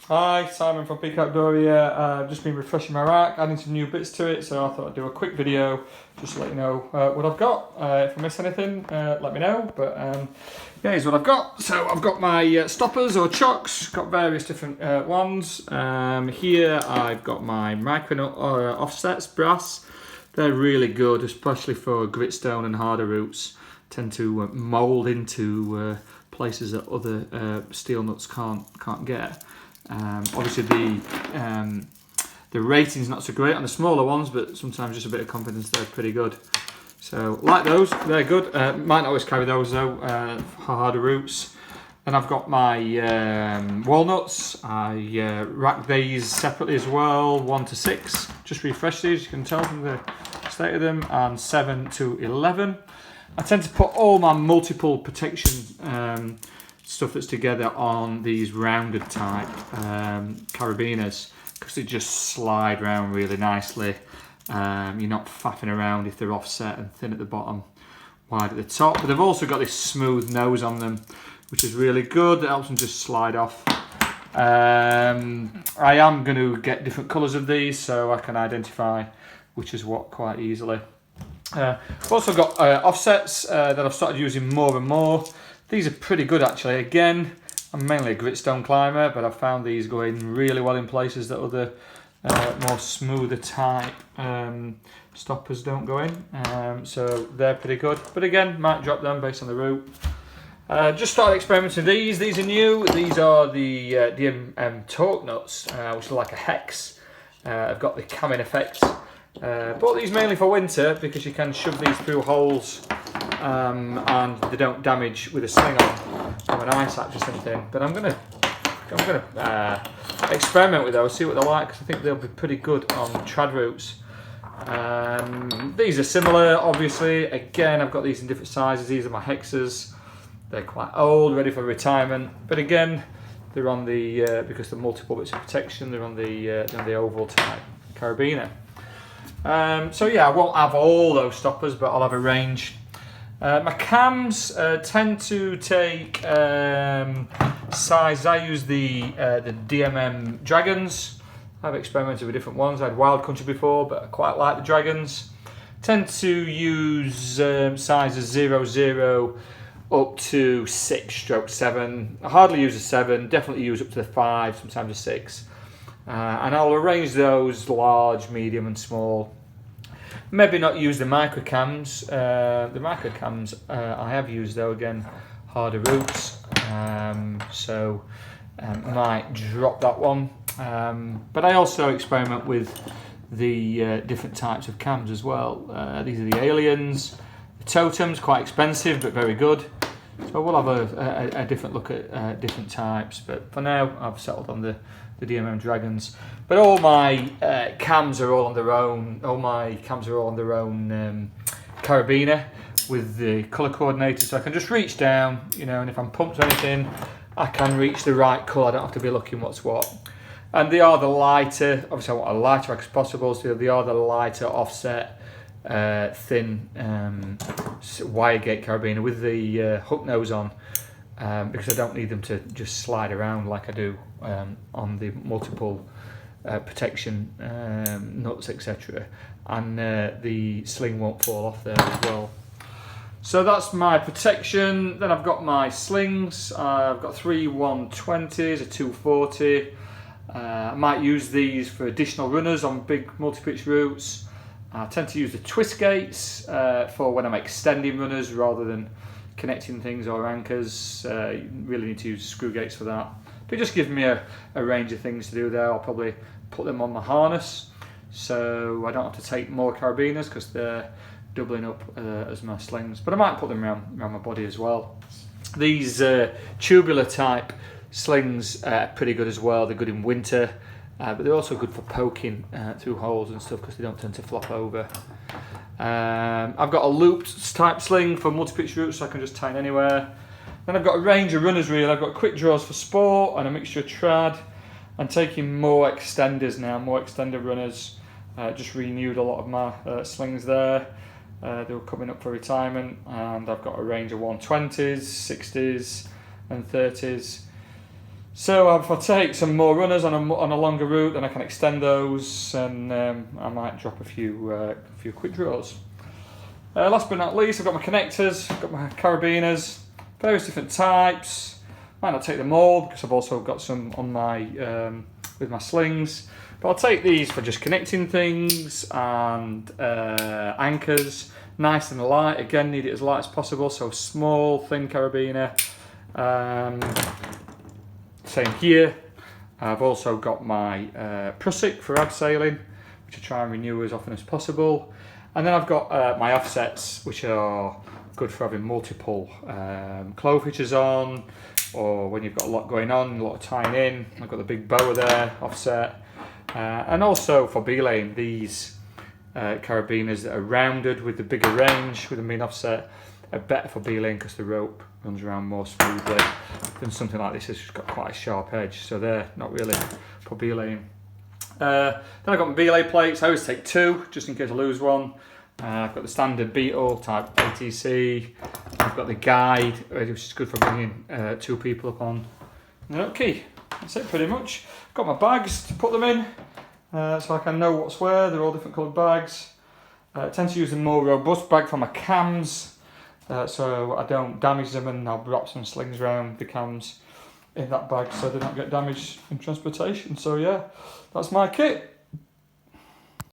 Hi, Simon from Peak Outdoor here. I've just been refreshing my rack, adding some new bits to it, so I thought I'd do a quick video just to let you know what I've got. If I miss anything, let me know. But yeah, here's what I've got. So I've got my stoppers or chocks, got various different ones. Here I've got my micro offsets, brass. They're really good, especially for gritstone and harder roots. Tend to mould into places that other steel nuts can't get. Obviously the rating's not so great on the smaller ones, but sometimes just a bit of confidence, they're pretty good. So like those, they're good. Might not always carry those though, for harder roots. Then I've got my walnuts. I rack these separately as well, 1 to 6. Just refresh these, you can tell from the state of them, and 7 to 11. I tend to put all my multiple protection stuff that's together on these rounded type carabiners, because they just slide around really nicely. You're not faffing around if they're offset and thin at the bottom, wide at the top. But they've also got this smooth nose on them, which is really good. It helps them just slide off. I am going to get different colours of these so I can identify which is what quite easily. I've also got offsets that I've started using more and more. These are pretty good actually. Again, I'm mainly a gritstone climber, but I've found these going really well in places that other more smoother type stoppers don't go in. So they're pretty good. But again, might drop them based on the route. Just started experimenting with these. These are new. These are the DMM torque nuts, which are like a Hexs. I've got the camming effect. Bought these mainly for winter because you can shove these through holes and they don't damage with a sling on from an ice axe or something. But I'm gonna experiment with those, see what they're like, because I think they'll be pretty good on trad routes. These are similar, obviously. Again, I've got these in different sizes. These are my Hexs. They're quite old, ready for retirement. But again, they're on the because they're multiple bits of protection. They're on the oval type carabiner. So yeah, I won't have all those stoppers, but I'll have a range. My cams tend to take size. I use the DMM Dragons. I've experimented with different ones. I had Wild Country before, but I quite like the Dragons. Tend to use sizes 0 up to 6/7. I hardly use a 7, definitely use up to the 5, sometimes a 6. And I'll arrange those large, medium and small. Maybe not use the micro cams. The micro cams I have used though, again, harder roots. So might drop that one. But I also experiment with the different types of cams as well. These are the Aliens. The Totems, quite expensive but very good. So we'll have a different look at different types. But for now, I've settled on the DMM Dragons. But all my cams are all on their own. All my cams are all on their own carabiner with the colour coordinator, so I can just reach down, you know, and if I'm pumped or anything, I can reach the right colour. I don't have to be looking what's what. And they are the lighter. Obviously, I want a lighter rack as possible, so they are the lighter offset, thin wire gate carabiner with the hook nose on. Because I don't need them to just slide around like I do on the multiple protection nuts, etc. And the sling won't fall off there as well. So that's my protection. Then I've got my slings. I've got 3 120s, a 240. I might use these for additional runners on big multi-pitch routes. I tend to use the twist gates for when I'm extending runners rather than connecting things or anchors. You really need to use screw gates for that. But it just gives me a range of things to do there. I'll probably put them on my harness so I don't have to take more carabiners because they're doubling up as my slings. But I might put them around my body as well. These tubular type slings are pretty good as well. They're good in winter, but they're also good for poking through holes and stuff because they don't tend to flop over. I've got a looped type sling for multi-pitch routes, so I can just tie in anywhere. Then I've got a range of runners really. I've got quick draws for sport and a mixture of trad. I'm taking more extenders now, more extended runners. Just renewed a lot of my slings there. They were coming up for retirement, and I've got a range of 120s, 60s and 30s. So if I take some more runners on a longer route, then I can extend those, and I might drop a few quick draws. Last but not least, I've got my connectors, I've got my carabiners, various different types. Might not take them all because I've also got some on my with my slings. But I'll take these for just connecting things and anchors. Nice and light. Again, need it as light as possible. So small, thin carabiner. Same here. I've also got my prusik for abseiling, which I try and renew as often as possible. And then I've got my offsets, which are good for having multiple clove hitchers on, or when you've got a lot going on, a lot of tying in. I've got the big boa there, offset. And also for belaying, these carabiners that are rounded with the bigger range, with the mean offset, are better for belaying because the rope runs around more smoothly than something like this. It's just got quite a sharp edge, so they're not really for belaying. Then I've got my belay plates. I always take 2 just in case I lose one. I've got the standard beetle type ATC. I've got the guide, which is good for bringing 2 people up on. Okay, that's it pretty much. Got my bags to put them in, so I can know what's where. They're all different coloured bags. I tend to use a more robust bag for my cams, so I don't damage them, and I'll wrap some slings around the cams in that bag so they don't get damaged in transportation. So yeah, that's my kit.